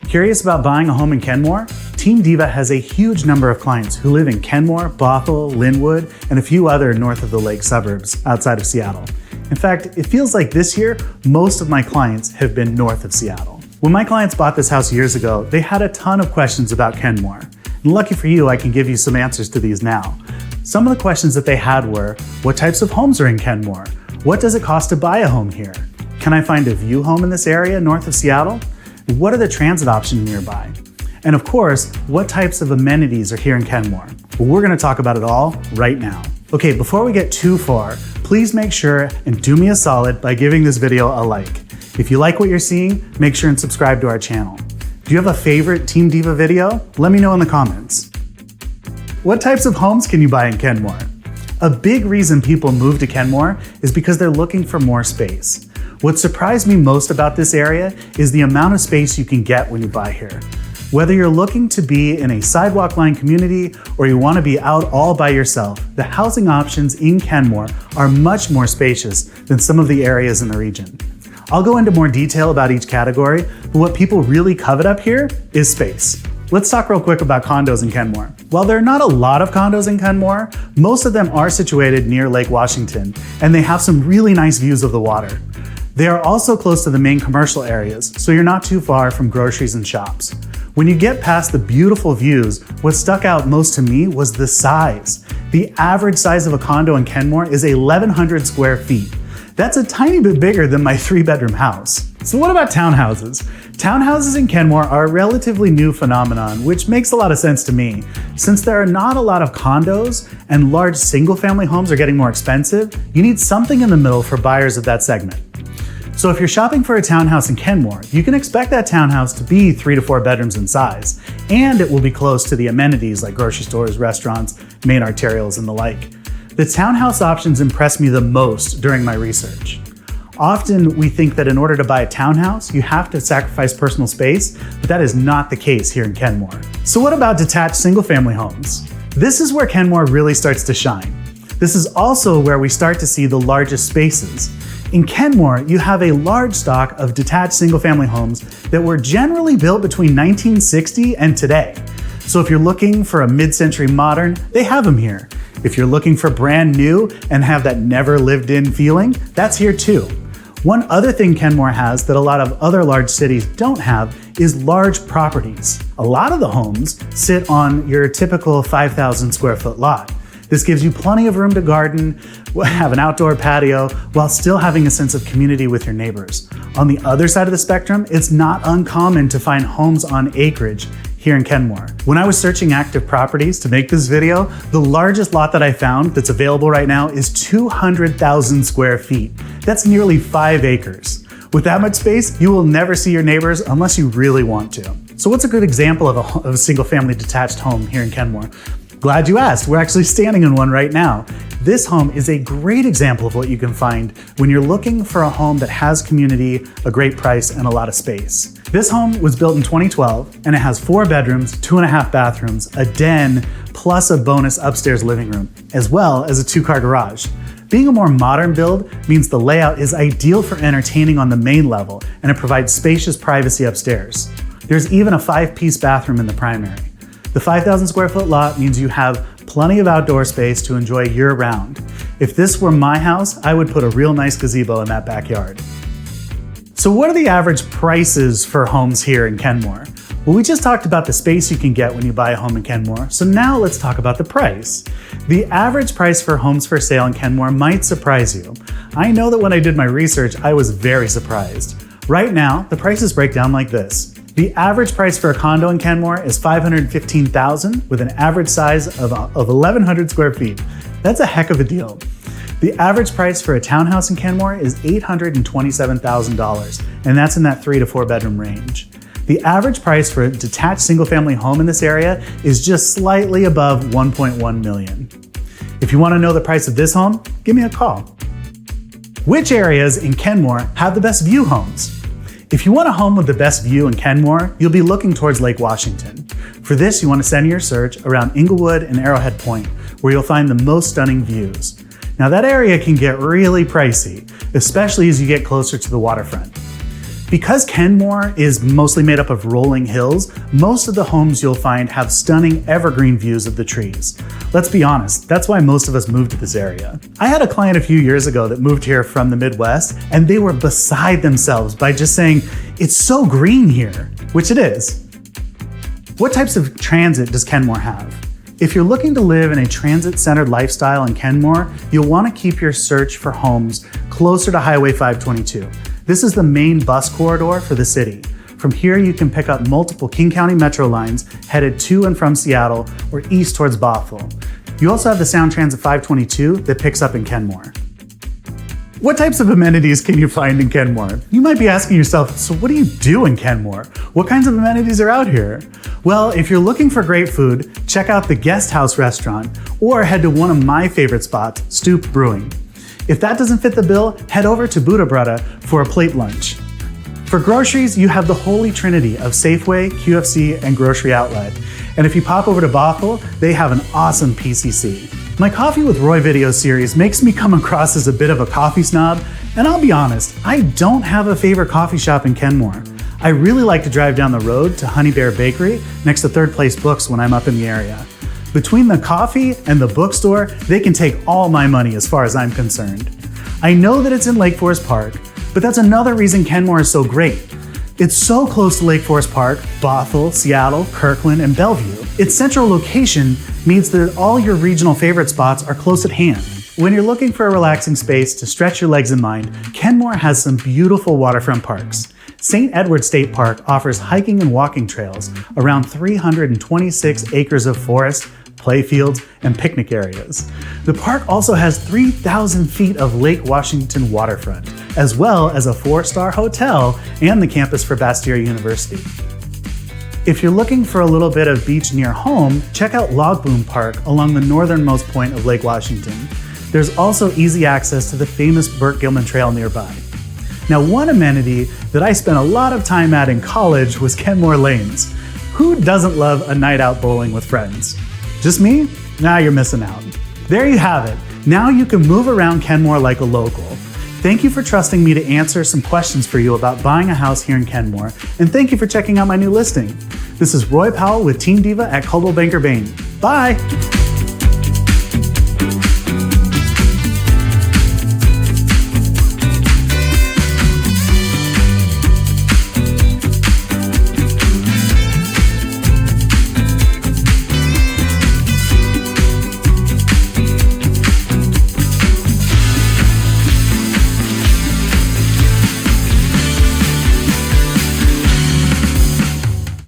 Curious about buying a home in Kenmore? Team Diva has a huge number of clients who live in Kenmore, Bothell, Linwood, and a few other north of the lake suburbs outside of Seattle. In fact, it feels like this year, most of my clients have been north of Seattle. When my clients bought this house years ago, they had a ton of questions about Kenmore. And lucky for you, I can give you some answers to these now. Some of the questions that they had were, what types of homes are in Kenmore? What does it cost to buy a home here? Can I find a view home in this area north of Seattle? What are the transit options nearby? And of course, what types of amenities are here in Kenmore? Well, we're gonna talk about it all right now. Okay, before we get too far, please make sure and do me a solid by giving this video a like. If you like what you're seeing, make sure and subscribe to our channel. Do you have a favorite Team Diva video? Let me know in the comments. What types of homes can you buy in Kenmore? A big reason people move to Kenmore is because they're looking for more space. What surprised me most about this area is the amount of space you can get when you buy here. Whether you're looking to be in a sidewalk-lined community or you want to be out all by yourself, the housing options in Kenmore are much more spacious than some of the areas in the region. I'll go into more detail about each category, but what people really covet up here is space. Let's talk real quick about condos in Kenmore. While there are not a lot of condos in Kenmore, most of them are situated near Lake Washington, and they have some really nice views of the water. They are also close to the main commercial areas, so you're not too far from groceries and shops. When you get past the beautiful views, what stuck out most to me was the size. The average size of a condo in Kenmore is 1,100 square feet. That's a tiny bit bigger than my 3-bedroom house. So what about townhouses? Townhouses in Kenmore are a relatively new phenomenon, which makes a lot of sense to me. Since there are not a lot of condos and large single-family homes are getting more expensive, you need something in the middle for buyers of that segment. So if you're shopping for a townhouse in Kenmore, you can expect that townhouse to be 3 to 4 bedrooms in size, and it will be close to the amenities like grocery stores, restaurants, main arterials, and the like. The townhouse options impressed me the most during my research. Often we think that in order to buy a townhouse, you have to sacrifice personal space, but that is not the case here in Kenmore. So what about detached single-family homes? This is where Kenmore really starts to shine. This is also where we start to see the largest spaces. In Kenmore, you have a large stock of detached single-family homes that were generally built between 1960 and today. So if you're looking for a mid-century modern, they have them here. If you're looking for brand new and have that never lived in feeling, that's here too. One other thing Kenmore has that a lot of other large cities don't have is large properties. A lot of the homes sit on your typical 5,000 square foot lot. This gives you plenty of room to garden, have an outdoor patio, while still having a sense of community with your neighbors. On the other side of the spectrum, it's not uncommon to find homes on acreage here in Kenmore. When I was searching active properties to make this video, the largest lot that I found that's available right now is 200,000 square feet. That's nearly 5 acres. With that much space, you will never see your neighbors unless you really want to. So what's a good example of a single-family detached home here in Kenmore? Glad you asked. We're actually standing in one right now. This home is a great example of what you can find when you're looking for a home that has community, a great price, and a lot of space. This home was built in 2012, and it has 4 bedrooms, 2.5 bathrooms, a den, plus a bonus upstairs living room, as well as a 2-car garage. Being a more modern build means the layout is ideal for entertaining on the main level, and it provides spacious privacy upstairs. There's even a 5-piece bathroom in the primary. The 5,000 square foot lot means you have plenty of outdoor space to enjoy year-round. If this were my house, I would put a real nice gazebo in that backyard. So what are the average prices for homes here in Kenmore? Well, we just talked about the space you can get when you buy a home in Kenmore, so now let's talk about the price. The average price for homes for sale in Kenmore might surprise you. I know that when I did my research, I was very surprised. Right now, the prices break down like this. The average price for a condo in Kenmore is $515,000 with an average size of 1,100 square feet. That's a heck of a deal. The average price for a townhouse in Kenmore is $827,000, and that's in that 3 to 4 bedroom range. The average price for a detached single-family home in this area is just slightly above $1.1 million. If you want to know the price of this home, give me a call. Which areas in Kenmore have the best view homes? If you want a home with the best view in Kenmore, you'll be looking towards Lake Washington. For this, you want to center your search around Inglewood and Arrowhead Point, where you'll find the most stunning views. Now that area can get really pricey, especially as you get closer to the waterfront. Because Kenmore is mostly made up of rolling hills, most of the homes you'll find have stunning evergreen views of the trees. Let's be honest, that's why most of us moved to this area. I had a client a few years ago that moved here from the Midwest, and they were beside themselves by just saying, "It's so green here," which it is. What types of transit does Kenmore have? If you're looking to live in a transit-centered lifestyle in Kenmore, you'll want to keep your search for homes closer to Highway 522. This is the main bus corridor for the city. From here, you can pick up multiple King County Metro lines headed to and from Seattle or east towards Bothell. You also have the Sound Transit 522 that picks up in Kenmore. What types of amenities can you find in Kenmore? You might be asking yourself, so what do you do in Kenmore? What kinds of amenities are out here? Well, if you're looking for great food, check out the Guest House restaurant or head to one of my favorite spots, Stoop Brewing. If that doesn't fit the bill, head over to Buddha Brutta for a plate lunch. For groceries, you have the holy trinity of Safeway, QFC, and Grocery Outlet. And if you pop over to Bothell, they have an awesome PCC. My Coffee with Roy video series makes me come across as a bit of a coffee snob, and I'll be honest, I don't have a favorite coffee shop in Kenmore. I really like to drive down the road to Honey Bear Bakery next to Third Place Books when I'm up in the area. Between the coffee and the bookstore, they can take all my money as far as I'm concerned. I know that it's in Lake Forest Park, but that's another reason Kenmore is so great. It's so close to Lake Forest Park, Bothell, Seattle, Kirkland, and Bellevue. Its central location means that all your regional favorite spots are close at hand. When you're looking for a relaxing space to stretch your legs and mind, Kenmore has some beautiful waterfront parks. St. Edward State Park offers hiking and walking trails around 326 acres of forest, playfields, and picnic areas. The park also has 3,000 feet of Lake Washington waterfront, as well as a 4-star hotel and the campus for Bastyr University. If you're looking for a little bit of beach near home, check out Log Boom Park along the northernmost point of Lake Washington. There's also easy access to the famous Burt Gilman Trail nearby. Now, one amenity that I spent a lot of time at in college was Kenmore Lanes. Who doesn't love a night out bowling with friends? Just me? Nah, you're missing out. There you have it. Now you can move around Kenmore like a local. Thank you for trusting me to answer some questions for you about buying a house here in Kenmore, and thank you for checking out my new listing. This is Roy Powell with Team Diva at Coldwell Banker Bain. Bye!